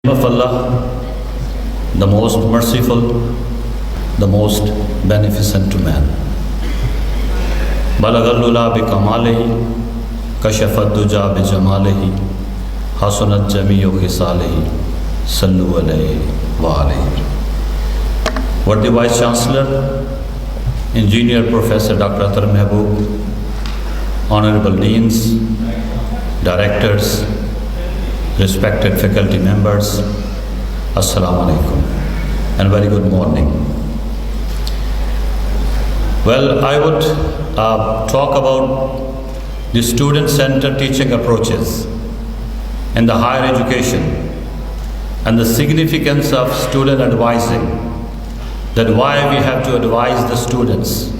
Of Allah, the most merciful, the most beneficent to man. Balagal ula bi kamalihi, kashafad duja bi jamalihi, hasunat jami'u khisalihi, sallu alayhi wa alayhi. What the Vice Chancellor, Engineer Professor Dr. Atar Mehboob, Honorable Deans, Directors, respected faculty members, Assalamu alaikum and very good morning. Well, I would talk about the student-centered teaching approaches in the higher education and the significance of student advising, that why we have to advise the students,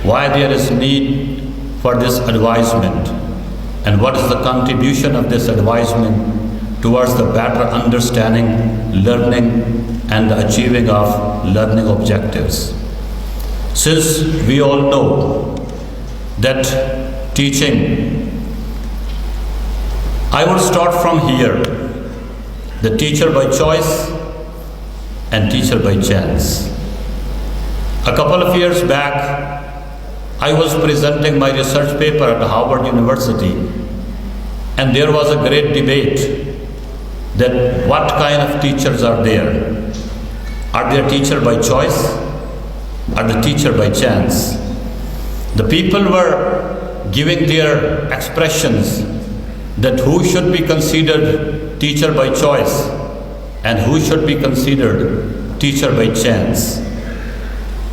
why there is need for this advisement, and what is the contribution of this advisement towards the better understanding, learning, and the achieving of learning objectives. Since we all know that teaching, I will start from here, the teacher by choice and teacher by chance. A couple of years back, I was presenting my research paper at Harvard University, and there was a great debate that what kind of teachers are there? Are they a teacher by choice? Are the teacher by chance? The people were giving their expressions that who should be considered teacher by choice and who should be considered teacher by chance.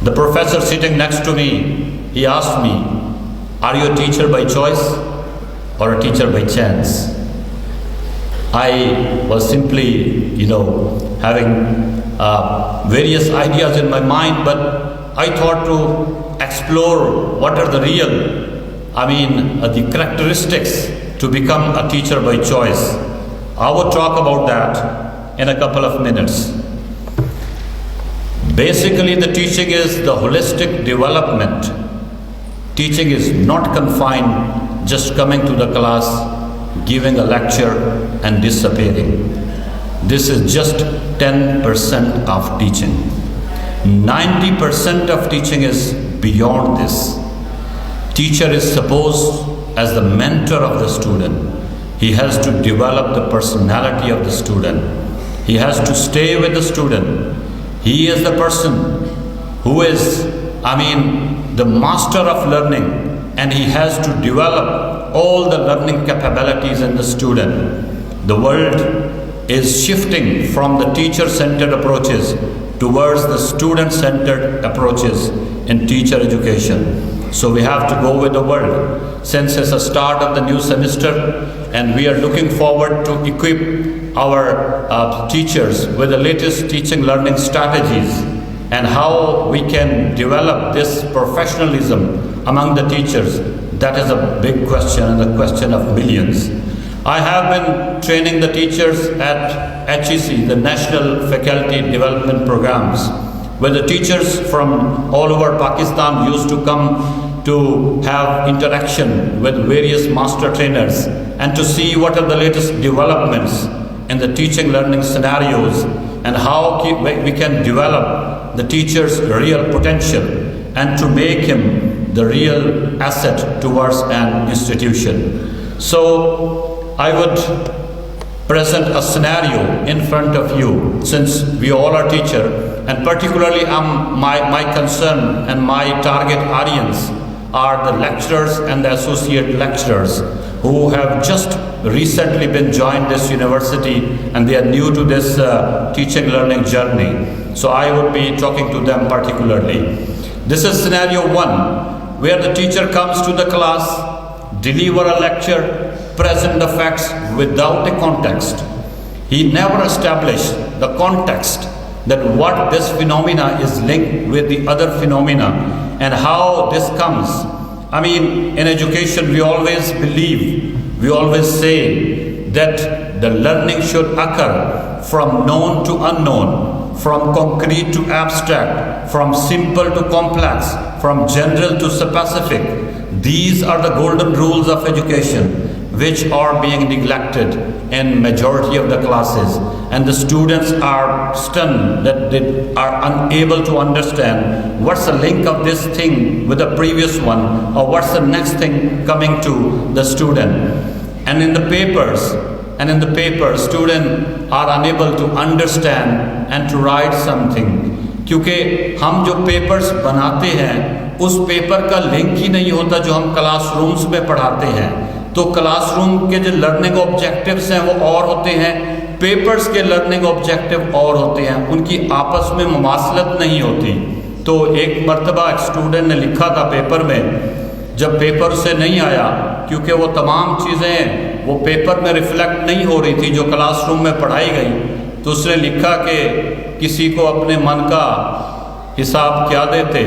The professor sitting next to me, he asked me, are you a teacher by choice or a teacher by chance? I was simply, having various ideas in my mind, but I thought to explore what are the the characteristics to become a teacher by choice. I will talk about that in a couple of minutes. Basically, the teaching is the holistic development. Teaching is not confined just coming to the class, giving a lecture and disappearing. This is just 10% of teaching. 90% of teaching is beyond this. Teacher is supposed as the mentor of the student. He has to develop the personality of the student. He has to stay with the student. He is the person who is, the master of learning, and he has to develop all the learning capabilities in the student. The world is shifting from the teacher-centered approaches towards the student-centered approaches in teacher education. So we have to go with the world. Since it's the start of the new semester, and we are looking forward to equip our teachers with the latest teaching learning strategies and how we can develop this professionalism among the teachers. That is a big question and a question of millions. I have been training the teachers at HEC, the National Faculty Development Programs, where the teachers from all over Pakistan used to come to have interaction with various master trainers and to see what are the latest developments in the teaching learning scenarios and how we can develop the teacher's real potential and to make him the real asset towards an institution. So I would present a scenario in front of you, since we all are teachers, and particularly my concern and my target audience are the lecturers and the associate lecturers who have just recently been joined this university and they are new to this teaching learning journey. So I would be talking to them particularly. This is scenario one, where the teacher comes to the class, deliver a lecture, present the facts without a context. He never established the context that what this phenomena is linked with the other phenomena and how this comes. In education we always believe, we always say that the learning should occur from known to unknown, from concrete to abstract, from simple to complex, from general to specific. These are the golden rules of education. which are being neglected in majority of the classes, and the students are stunned that they are unable to understand what's the link of this thing with the previous one, or what's the next thing coming to the student. And in the papers students are unable to understand and to write something, کیونکہ ہم جو papers بناتے ہیں اس paper کا link ہی نہیں ہوتا جو ہم کلاس رومز میں پڑھاتے ہیں. تو کلاس روم کے جو لرننگ آبجیکٹیوز ہیں وہ اور ہوتے ہیں, پیپرز کے لرننگ آبجیکٹیو اور ہوتے ہیں, ان کی آپس میں مماثلت نہیں ہوتی. تو ایک مرتبہ ایک اسٹوڈنٹ نے لکھا تھا پیپر میں, جب پیپر سے نہیں آیا کیونکہ وہ تمام چیزیں وہ پیپر میں ریفلیکٹ نہیں ہو رہی تھی جو کلاس روم میں پڑھائی گئی, تو اس نے لکھا کہ کسی کو اپنے من کا حساب کیا دیتے,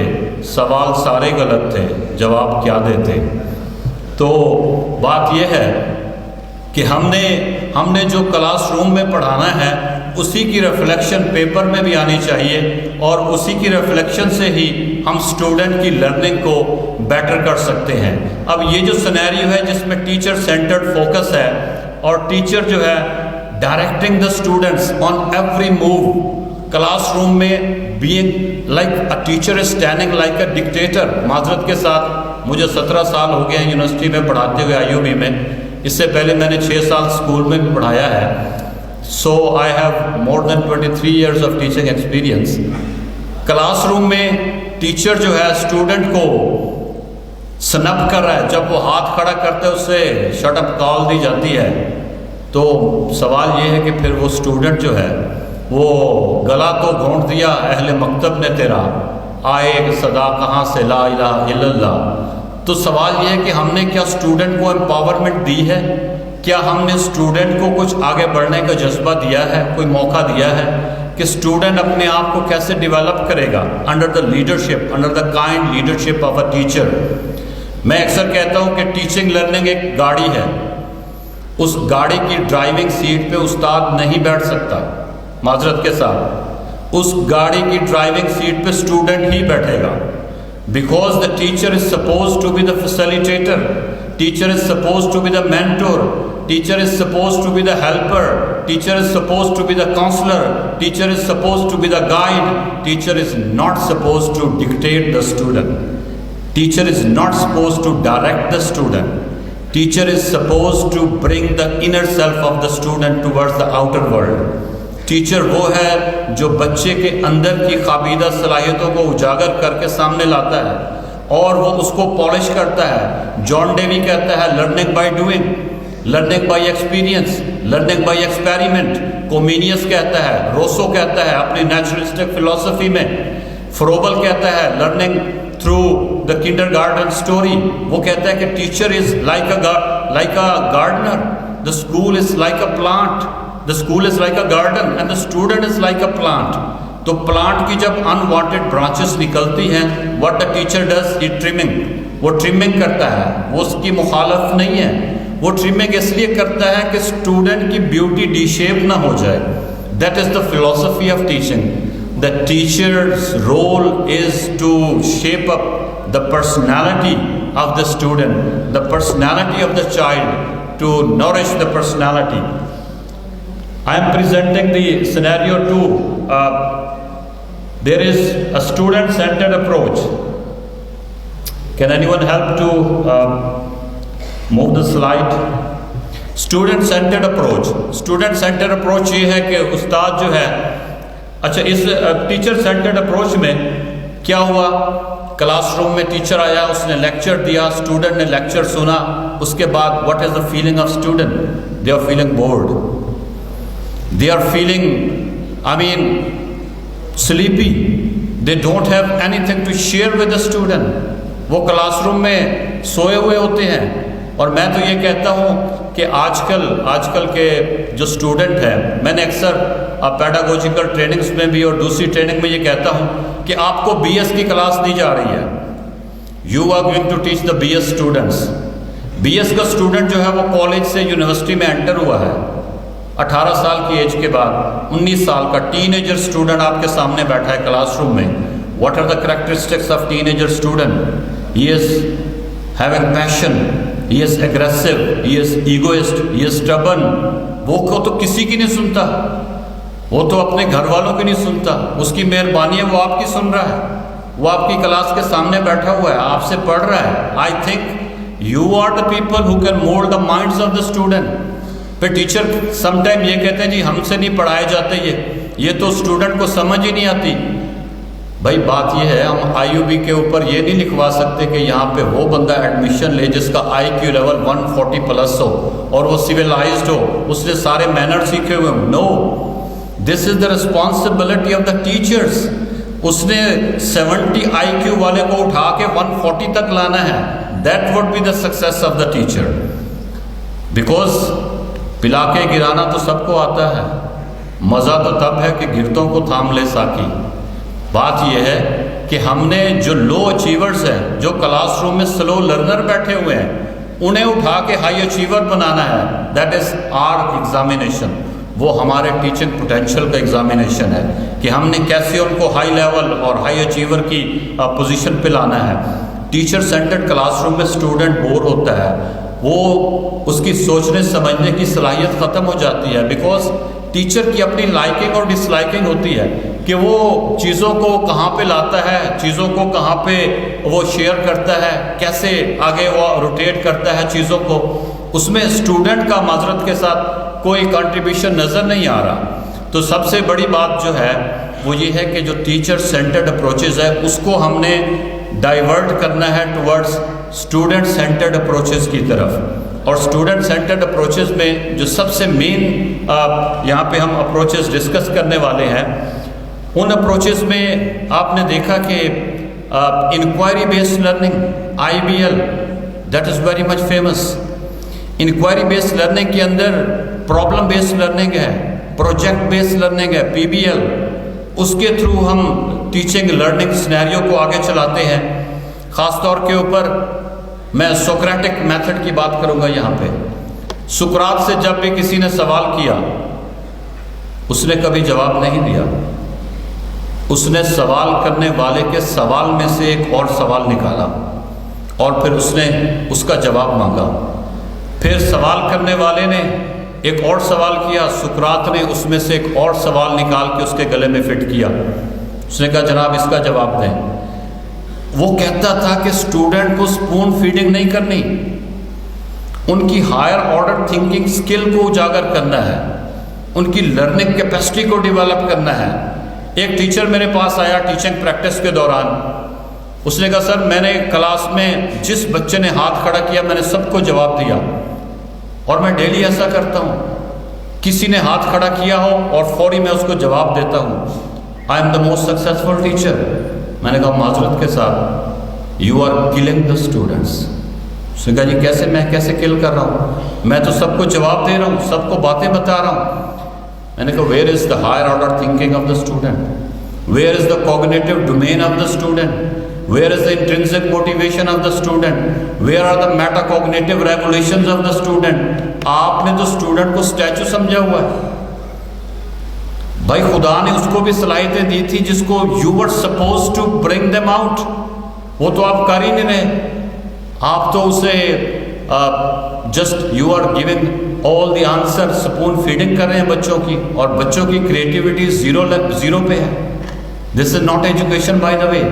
سوال سارے غلط تھے, جواب کیا دیتے. تو بات یہ ہے کہ ہم نے جو کلاس روم میں پڑھانا ہے اسی کی ریفلیکشن پیپر میں بھی آنی چاہیے, اور اسی کی ریفلیکشن سے ہی ہم اسٹوڈنٹ کی لرننگ کو بیٹر کر سکتے ہیں. اب یہ جو سینیریو ہے جس میں ٹیچر سینٹرڈ فوکس ہے, اور ٹیچر جو ہے directing the students on every move, classroom میں being like a teacher is standing like a dictator. معذرت کے ساتھ مجھے 17 سال ہو گئے ہیں یونیورسٹی میں پڑھاتے ہوئے IUB میں, اس سے پہلے میں نے 6 سال اسکول میں بھی پڑھایا ہے. So I have more than 23 years of teaching experience. Classroom میں ٹیچر جو ہے اسٹوڈنٹ کو سنپ کر رہا ہے, جب وہ ہاتھ کھڑا کرتا ہے اسے شٹ اپ کال دی جاتی ہے. تو سوال یہ ہے کہ پھر وہ اسٹوڈنٹ جو ہے وہ گلا تو گھونٹ دیا اہل مکتب نے تیرا, آئے صدا کہاں سے لا الہ الا اللہ. تو سوال یہ ہے کہ ہم نے کیا اسٹوڈنٹ کو امپاورمنٹ دی ہے, کیا ہم نے اسٹوڈنٹ کو کچھ آگے بڑھنے کا جذبہ دیا ہے, کوئی موقع دیا ہے کہ اسٹوڈنٹ اپنے آپ کو کیسے ڈیولپ کرے گا under the leadership, under the kind leadership of a teacher. میں اکثر کہتا ہوں کہ ٹیچنگ لرننگ ایک گاڑی ہے, اس گاڑی کی ڈرائیونگ سیٹ پہ استاد نہیں بیٹھ سکتا. معذرت کے ساتھ اس گاڑی کی ڈرائیونگ سیٹ پہ اسٹوڈنٹ ہی بیٹھے گا, because the teacher is suppose to be the facilitator, teacher is suppose to be the mentor, teacher is suppose to be the helper, teacher is suppose to be the counsellor, teacher is suppose to be the guide. Teacher is not suppose to dictate the student, teacher is not suppose to direct the student. Teacher is supposed to bring the inner self of the student towards the outer world. Teacher وہ ہے جو بچے کے اندر کی قابلیت صلاحیتوں کو اجاگر کر کے سامنے لاتا ہے اور وہ اس کو پالش کرتا ہے. جان ڈیوی کہتا ہے learning by doing, learning by experience, learning by experiment. Comenius کہتا ہے, روسو کہتا ہے اپنی نیچرلسٹک فلسفی میں, فروبل کہتا ہے learning through the kindergarten story. وہ کہتا ہے کہ teacher is like a gardener, the school is like a plant, the school is like a garden and the student is like a plant. تو plant کی جب unwanted branches نکلتی ہیں, what the teacher does, he trimming, وہ trimming کرتا ہے, وہ اس کی مخالف نہیں ہے. وہ ٹریمنگ اس لیے کرتا ہے کہ اسٹوڈنٹ کی بیوٹی ڈی شیپ نہ ہو جائے. دیٹ از دا فلسفی of teaching. The teacher's role is to shape up the personality of the student, the personality of the child, to nourish the personality. I am presenting the scenario 2. There is a student-centered approach. Can anyone help to move the slide? Student-centered approach. Student-centered approach یہ ہے کہ استاد جو ہے, اچھا اس teacher centred approach میں کیا ہوا, کلاس روم میں ٹیچر آیا, اس نے لیکچر دیا, اسٹوڈنٹ نے لیکچر سنا, اس کے بعد what is the feeling of student, they are feeling bored, they are feeling sleepy, they don't have anything to share with the student. وہ کلاس روم میں سوئے ہوئے ہوتے ہیں. اور میں تو یہ کہتا ہوں کہ آج کل کے جو اسٹوڈنٹ ہیں, میں نے اکثر پیڈاگوجیکل ٹریننگز میں بھی اور دوسری ٹریننگ میں یہ کہتا ہوں کہ آپ کو BS کی کلاس دی جا رہی ہے. You are going to teach the BS students. BS کا اسٹوڈنٹ جو ہے وہ کالج سے یونیورسٹی میں انٹر ہوا ہے 18 سال کی ایج کے بعد, 19 سال کا ٹین ایجر اسٹوڈنٹ آپ کے سامنے بیٹھا ہے کلاس روم میں. What are the characteristics of teenager student? He is having passion, he is aggressive, he is egoist, he is stubborn. وہ کو تو کسی کی نہیں سنتا, وہ تو اپنے گھر والوں کی نہیں سنتا. اس کی مہربانی ہے وہ آپ کی سن رہا ہے, وہ آپ کی کلاس کے سامنے بیٹھا ہوا ہے, آپ سے پڑھ رہا ہے. I think you are the people who can mould the minds of the student. پھر ٹیچر سم ٹائم یہ کہتے ہیں جی ہم سے نہیں پڑھائے جاتے, یہ تو اسٹوڈنٹ کو سمجھ ہی نہیں آتی. بھائی بات یہ ہے, ہم آئی یو بی کے اوپر یہ نہیں لکھوا سکتے کہ یہاں پہ وہ بندہ ایڈمیشن لے جس کا آئی کیو لیول 140 پلس ہو اور وہ سویلائزڈ ہو, اس نے سارے مینر سیکھے ہوئے ہوں. No, this is the responsibility of the teachers. اس نے 70 آئی کیو والے کو اٹھا کے 140 تک لانا ہے. That would be the success of the teacher. Because پلا کے گرانا تو سب کو آتا ہے, مزہ تو تب ہے کہ گرتوں کو تھام لے ساکی. بات یہ ہے کہ ہم نے جو لو اچیورز ہیں, جو کلاس روم میں سلو لرنر بیٹھے ہوئے ہیں, انہیں اٹھا کے ہائی اچیور بنانا ہے. That is our examination. وہ ہمارے ٹیچنگ پوٹینشیل کا ایگزامینیشن ہے کہ ہم نے کیسے ان کو ہائی لیول اور ہائی اچیور کی پوزیشن پہ لانا ہے. ٹیچر سینٹرڈ کلاس روم میں اسٹوڈنٹ بور ہوتا ہے, وہ اس کی سوچنے سمجھنے کی صلاحیت ختم ہو جاتی ہے. بیکاز ٹیچر کی اپنی لائکنگ اور ڈس لائکنگ ہوتی ہے کہ وہ چیزوں کو کہاں پہ لاتا ہے, چیزوں کو کہاں پہ وہ شیئر کرتا ہے, کیسے آگے وہ روٹیٹ کرتا ہے چیزوں کو. اس میں اسٹوڈنٹ کا معذرت کے ساتھ کوئی کنٹریبیوشن نظر نہیں آ رہا. تو سب سے بڑی بات جو ہے وہ یہ ہے کہ جو ٹیچر سینٹرڈ اپروچز ہے اس کو ہم نے ڈائیورٹ کرنا ہے ٹورڈز اسٹوڈنٹ سینٹرڈ اپروچز کی طرف. اور اسٹوڈنٹ سینٹرڈ اپروچز میں جو سب سے مین یہاں پہ ہم اپروچز ڈسکس کرنے والے ہیں, ان اپروچز میں آپ نے دیکھا کہ inquiry based learning IBL, that is very much famous. Inquiry based learning کے اندر پرابلم بیسڈ لرننگ ہے, پروجیکٹ بیسڈ لرننگ ہے, PBL. اس کے تھرو ہم ٹیچنگ لرننگ سینیریو کو آگے چلاتے ہیں. خاص طور کے اوپر میں سوکریٹک میتھڈ کی بات کروں گا. یہاں پہ سقراط سے جب بھی کسی نے سوال کیا, اس نے کبھی جواب نہیں دیا. اس نے سوال کرنے والے کے سوال میں سے ایک اور سوال نکالا اور پھر اس نے اس کا جواب مانگا. پھر سوال کرنے والے نے ایک اور سوال کیا, سقراط نے اس میں سے ایک اور سوال نکال کے اس کے گلے میں فٹ کیا. اس نے کہا جناب اس کا جواب دیں. وہ کہتا تھا کہ اسٹوڈنٹ کو اسپون فیڈنگ نہیں کرنی, ان کی ہائر آرڈر تھنکنگ اسکل کو اجاگر کرنا ہے, ان کی لرننگ کیپیسٹی کو ڈیولپ کرنا ہے. ایک ٹیچر میرے پاس آیا ٹیچنگ پریکٹس کے دوران. اس نے کہا سر میں نے کلاس میں جس بچے نے ہاتھ کھڑا کیا میں نے سب کو جواب دیا, اور میں ڈیلی ایسا کرتا ہوں. کسی نے ہاتھ کھڑا کیا ہو اور فوری میں اس کو جواب دیتا ہوں. I am the most successful teacher. میں نے کہا معذرت کے ساتھ you are killing the students. اس نے کہا جی کیسے, میں کیسے کل کر رہا ہوں, میں تو سب کو جواب دے رہا ہوں, سب کو باتیں بتا رہا ہوں. میں نے کہا where is the higher order thinking of the student, where is the cognitive domain of the student, where is the intrinsic motivation of the student, where are the metacognitive regulations of the student. آپ نے تو student کو statue سمجھا ہوا ہے. بھائی خدا نے اس کو بھی صلاحیتیں دی تھی جس کو you were supposed to bring them out, وہ تو آپ کر ہی نہیں رہے. آپ تو اسے just you are giving all the answer, spoon feeding کر رہے ہیں بچوں کی, اور بچوں کی کریٹیوٹی زیرو پہ ہے. This is not education by the way.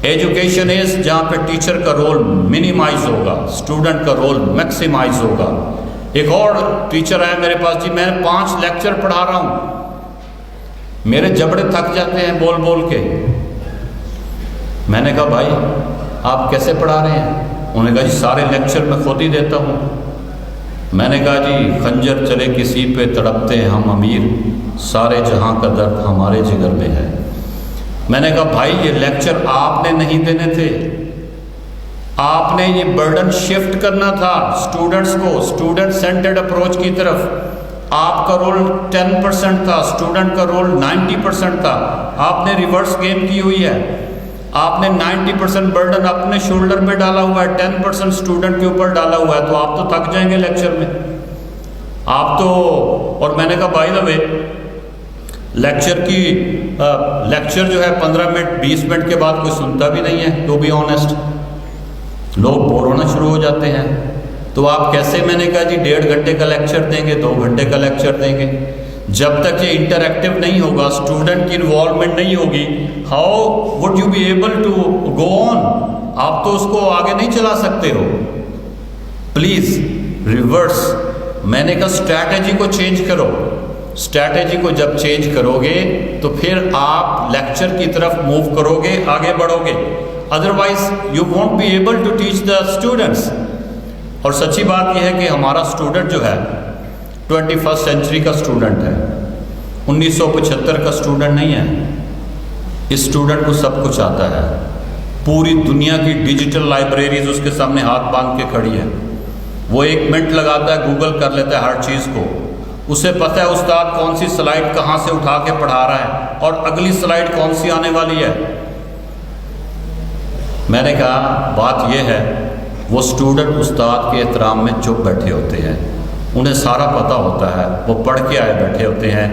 Education is جہاں پہ ٹیچر کا رول منیمائز ہوگا, اسٹوڈنٹ کا رول میکسیمائز ہوگا. ایک اور ٹیچر آیا میرے پاس, جی میں 5 لیکچر پڑھا رہا ہوں, میرے جبڑے تھک جاتے ہیں بول بول کے. میں نے کہا بھائی آپ کیسے پڑھا رہے ہیں؟ انہوں نے کہا جی سارے لیکچر میں خود ہی دیتا ہوں. میں نے کہا جی خنجر چلے کسی پہ تڑپتے ہیں ہم امیر, سارے جہاں کا درد ہمارے جگر میں ہے. میں نے کہا بھائی یہ لیکچر آپ نے نہیں دینے تھے, آپ نے یہ برڈن شفٹ کرنا تھا اسٹوڈنٹس کو, اسٹوڈنٹ سینٹرڈ اپروچ کی طرف. آپ کا رول 10% تھا, اسٹوڈنٹ کا رول 90% تھا. آپ نے ریورس گیم کی ہوئی ہے, آپ نے 90% برڈن اپنے شولڈر پہ ڈالا ہوا ہے, 10% اسٹوڈنٹ کے اوپر ڈالا ہوا ہے. تو آپ تو تھک جائیں گے لیکچر میں آپ تو. اور میں نے کہا بائی دا وے لیکچر جو ہے 15 منٹ 20 منٹ کے بعد کوئی سنتا بھی نہیں ہے. ٹو بی آنیسٹ لوگ بور ہونا شروع ہو جاتے ہیں. تو آپ کیسے، میں نے کہا جی 1.5 گھنٹے کا لیکچر دیں گے، 2 گھنٹے کا لیکچر دیں گے. جب تک یہ انٹریکٹیو نہیں ہوگا، اسٹوڈنٹ کی انوالومنٹ نہیں ہوگی، how would you be able to go on? آپ تو اس کو آگے نہیں چلا سکتے ہو. Please reverse. میں نے کہا اسٹریٹجی کو چینج کرو. اسٹریٹجی کو جب چینج کرو گے تو پھر آپ لیکچر کی طرف موو کرو گے، آگے بڑھو گے. Otherwise you won't be able to teach the students. اور سچی بات یہ ہے کہ ہمارا اسٹوڈنٹ جو ہے 21 سینچری کا اسٹوڈنٹ ہے، 1975 کا اسٹوڈنٹ نہیں ہے. اس اسٹوڈنٹ کو سب کچھ آتا ہے. پوری دنیا کی ڈیجیٹل لائبریریز اس کے سامنے ہاتھ باندھ کے کھڑی ہے. وہ 1 منٹ لگاتا ہے، گوگل کر لیتا ہے ہر چیز کو. اسے پتہ ہے استاد کون سی سلائیڈ کہاں سے اٹھا کے پڑھا رہا ہے اور اگلی سلائیڈ کون سی آنے والی ہے. میں نے کہا بات یہ ہے، وہ اسٹوڈنٹ استاد کے احترام میں چپ بیٹھے ہوتے ہیں، انہیں سارا پتہ ہوتا ہے، وہ پڑھ کے آئے بیٹھے ہوتے ہیں.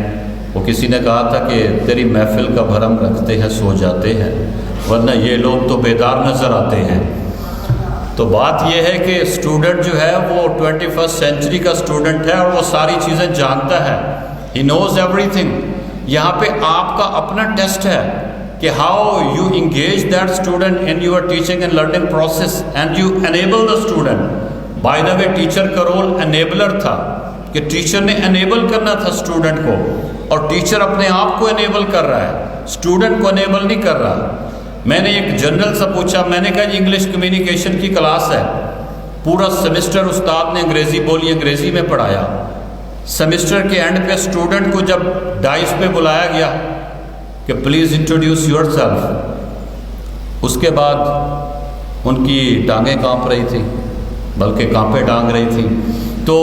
وہ کسی نے کہا تھا کہ تیری محفل کا بھرم رکھتے ہیں سو جاتے ہیں، ورنہ یہ لوگ تو بیدار نظر آتے ہیں. تو بات یہ ہے کہ اسٹوڈنٹ جو ہے وہ 21 سینچری کا اسٹوڈنٹ ہے اور وہ ساری چیزیں جانتا ہے. He knows everything. یہاں پہ آپ کا اپنا ٹیسٹ ہے کہ how you engage that student in your teaching and learning process and you enable the student. By the way teacher کا رول انیبلر تھا کہ ٹیچر نے انیبل کرنا تھا اسٹوڈنٹ کو، اور ٹیچر اپنے آپ کو انیبل کر رہا ہے، اسٹوڈنٹ کو انیبل نہیں کر رہا. میں نے ایک جنرل سے پوچھا، میں نے کہا جی انگلش کمیونیکیشن کی کلاس ہے، پورا سیمسٹر استاد نے انگریزی بولی، انگریزی میں پڑھایا. سیمسٹر کے اینڈ پہ اسٹوڈنٹ کو جب ڈائس پہ بلایا گیا کہ پلیز انٹروڈیوس یور سیلف، اس کے بعد ان کی ٹانگیں کانپ رہی تھی، بلکہ کانپے ٹانگ رہی تھی. تو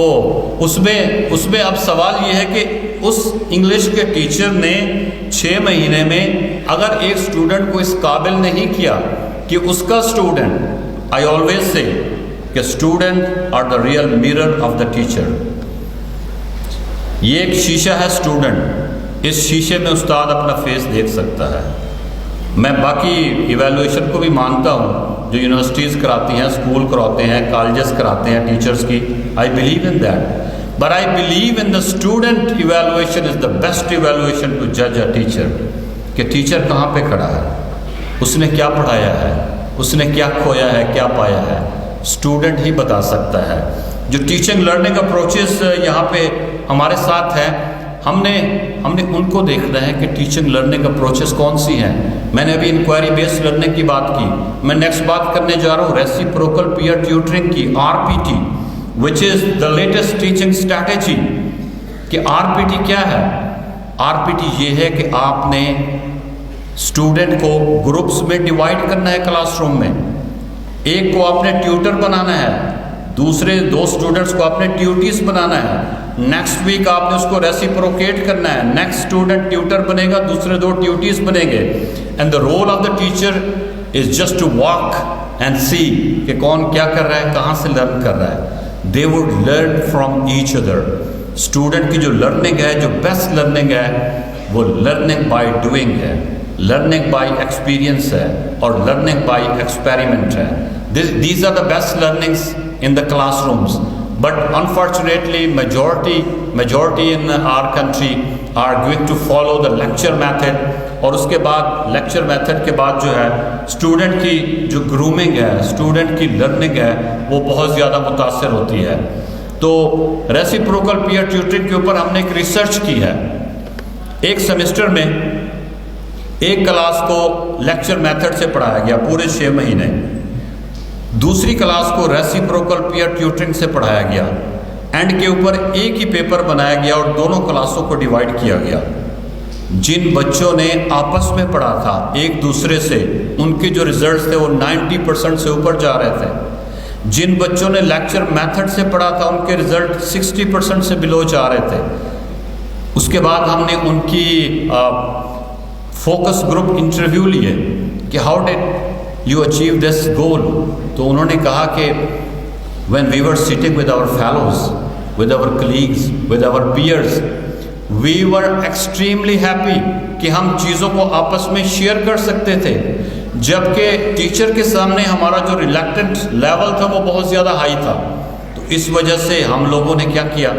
اس میں اب سوال یہ ہے کہ اس انگلش کے ٹیچر نے 6 مہینے میں اگر ایک اسٹوڈنٹ کو اس قابل نہیں کیا کہ اس کا اسٹوڈنٹ، آئی آلویز سے کہ student are the real mirror of the teacher. یہ ایک شیشہ ہے اسٹوڈنٹ، اس شیشے میں استاد اپنا فیس دیکھ سکتا ہے. میں باقی ایویلویشن کو بھی مانتا ہوں جو یونیورسٹیز کراتی ہیں، اسکول کراتے ہیں، کالجز کراتے ہیں ٹیچرز کی. I believe in that. But I believe in the student evaluation is the best evaluation to judge a teacher. کہ ٹیچر کہاں پہ کھڑا ہے، اس نے کیا پڑھایا ہے، اس نے کیا کھویا ہے، کیا پایا ہے، اسٹوڈنٹ ہی بتا سکتا ہے. جو ٹیچنگ لرننگ اپروچز یہاں پہ ہمارے ساتھ ہیں، ہم نے ان کو دیکھنا ہے کہ ٹیچنگ لرننگ اپروچز کون سی ہیں. میں نے ابھی انکوائری بیسڈ لرننگ کی بات کی، میں نیکسٹ بات کرنے جا رہا ہوں ریسیپروکل پیئر ٹیوٹرنگ کی، RPT, which is the latest teaching strategy. کہ RPT کیا ہے؟ RPT یہ ہے کہ آپ نے اسٹوڈنٹ کو گروپس میں ڈیوائڈ کرنا ہے کلاس روم میں. ایک کو آپ نے ٹیوٹر بنانا ہے، دوسرے 2 اسٹوڈنٹس کو آپ نے ٹیوٹیز بنانا ہے. نیکسٹ ویک آپ نے اس کو ریسیپروکیٹ کرنا ہے، نیکسٹ اسٹوڈنٹ ٹیوٹر بنے گا، دوسرے 2 ٹیوٹیز بنیں گے. And the role of the teacher is just to walk and see کہ کون کیا کر رہا ہے، کہاں سے لرن کر رہا ہے. They would learn from each other. Student کی جو لرننگ ہے، جو بیسٹ لرننگ ہے، وہ لرننگ بائی ڈوئنگ ہے، لرننگ بائی ایکسپیرئنس ہے، اور لرننگ بائی ایکسپیریمنٹ ہے. These are the best learnings in the classrooms. But unfortunately, majority in our country are going to follow the lecture method. اور اس کے بعد lecture method کے بعد جو ہے اسٹوڈنٹ کی جو گرومنگ ہے، اسٹوڈنٹ کی لرننگ ہے، وہ بہت زیادہ متاثر ہوتی ہے. تو ریسیپروکل پیئر ٹیوٹرنگ کے اوپر ہم نے ایک ریسرچ کی ہے. ایک سیمسٹر میں ایک کلاس کو لیکچر میتھڈ سے پڑھایا گیا پورے 6 مہینے، دوسری کلاس کو ریسیپروکل پیئر ٹیوٹرنگ سے پڑھایا گیا. اینڈ کے اوپر ایک ہی پیپر بنایا گیا اور دونوں کلاسوں کو ڈیوائڈ کیا گیا. جن بچوں نے آپس میں پڑھا تھا ایک دوسرے سے، ان کے جو ریزلٹس تھے وہ 90% سے اوپر جا رہے تھے. جن بچوں نے لیکچر میتھڈ سے پڑھا تھا ان کے ریزلٹ 60% سے بلو جا رہے تھے. اس کے بعد ہم نے ان کی فوکس گروپ انٹرویو لیے کہ how did you achieve this goal. تو انہوں نے کہا کہ when we were sitting with our fellows, with our colleagues, with our peers, we were extremely happy کہ ہم چیزوں کو آپس میں شیئر کر سکتے تھے. جبکہ ٹیچر کے سامنے ہمارا جو ریلیکٹنٹ لیول تھا وہ بہت زیادہ ہائی تھا. تو اس وجہ سے ہم لوگوں نے کیا کیا,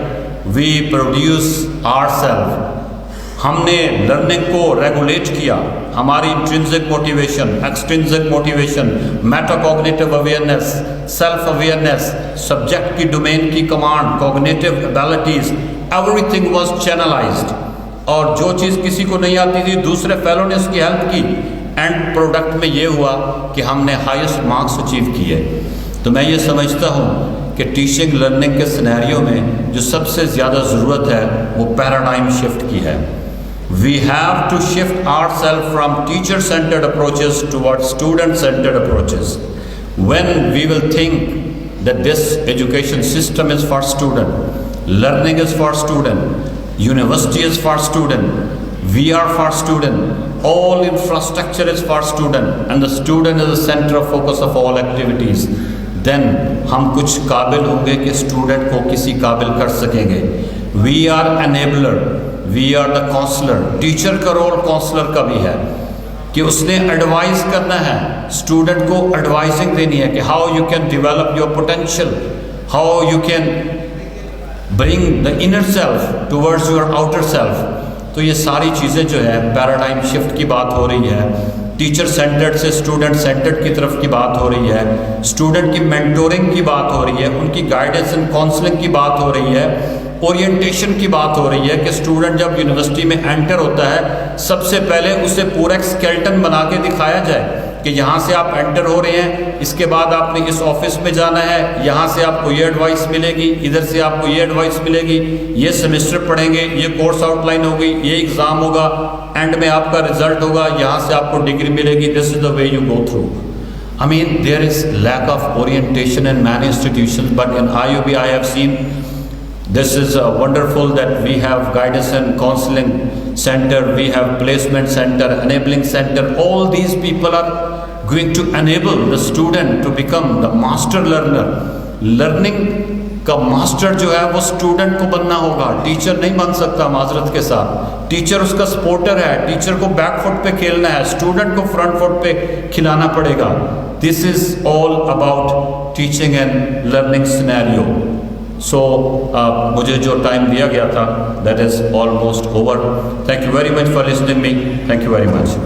وی پروڈیوس آر سیلف, ہم نے لرننگ کو ریگولیٹ کیا. ہماری intrinsic motivation, extrinsic motivation, meta cognitive awareness, self awareness, subject کی ڈومین کی command, cognitive abilities, everything was channelized. اور جو چیز کسی کو نہیں آتی تھی دوسرے فیلو نے اس کی ہیلپ کی. اینڈ پروڈکٹ میں یہ ہوا کہ ہم نے ہائیسٹ مارکس اچیو کیے. تو میں یہ سمجھتا ہوں کہ ٹیچنگ لرننگ کے سینیریو میں جو سب سے زیادہ ضرورت ہے وہ پیراڈائم شفٹ کی ہے. We have to shift ourselves from teacher-centered approaches towards student-centered approaches. When we will think that this education system is for student, learning is for student, university is for student, we are for student, all infrastructure is for student, and the student is the center of focus of all activities, then ہم کچھ قابل ہوں گے کہ student کو کسی قابل کر سکیں گے. We are enabler, we are the counselor. Teacher کا رول کاؤنسلر کا بھی ہے کہ اس نے ایڈوائز کرنا ہے, اسٹوڈنٹ کو ایڈوائزنگ دینی ہے کہ how you can develop your potential, how you can bring the inner self towards your outer self. تو یہ ساری چیزیں جو ہے پیراڈائم شفٹ کی بات ہو رہی ہے. ٹیچر سینٹرڈ سے اسٹوڈنٹ سینٹرڈ کی طرف کی بات ہو رہی ہے, اسٹوڈنٹ کی مینٹورنگ کی بات ہو رہی ہے, ان کی گائیڈنس اینڈ کاؤنسلنگ کی بات ہو رہی ہے, اورینٹیشن کی بات ہو رہی ہے کہ اسٹوڈنٹ جب یونیورسٹی میں انٹر ہوتا ہے سب سے پہلے اسے پورا ایک اسکیلٹن بنا کے دکھایا جائے کہ یہاں سے آپ انٹر ہو رہے ہیں, اس کے بعد آپ نے اس آفس میں جانا ہے, یہاں سے آپ کو یہ ایڈوائس ملے گی, ادھر سے آپ کو یہ ایڈوائس ملے گی, یہ سیمسٹر پڑھیں گے, یہ کورس آؤٹ لائن ہوگی, یہ ایگزام ہوگا, اینڈ میں آپ کا رزلٹ ہوگا, یہاں سے آپ کو ڈگری ملے گی. This is the way you go through. I mean, there is lack of orientation in many institutions, but in IUB I have seen this is wonderful that we have guidance and counseling center, we have placement center, enabling center. All these people are going to enable the student to become the master learner. Learning کا master جو ہے وہ student کو بننا ہوگا, teacher نہیں بن سکتا. معذرت کے ساتھ ٹیچر اس کا سپورٹر ہے, ٹیچر کو بیک فٹ پہ کھیلنا ہے, اسٹوڈنٹ کو فرنٹ فٹ پہ کھلانا پڑے گا. This is all about teaching and learning scenario. So مجھے جو ٹائم دیا گیا تھا that is almost over. Thank you very much for listening me. Thank you very much.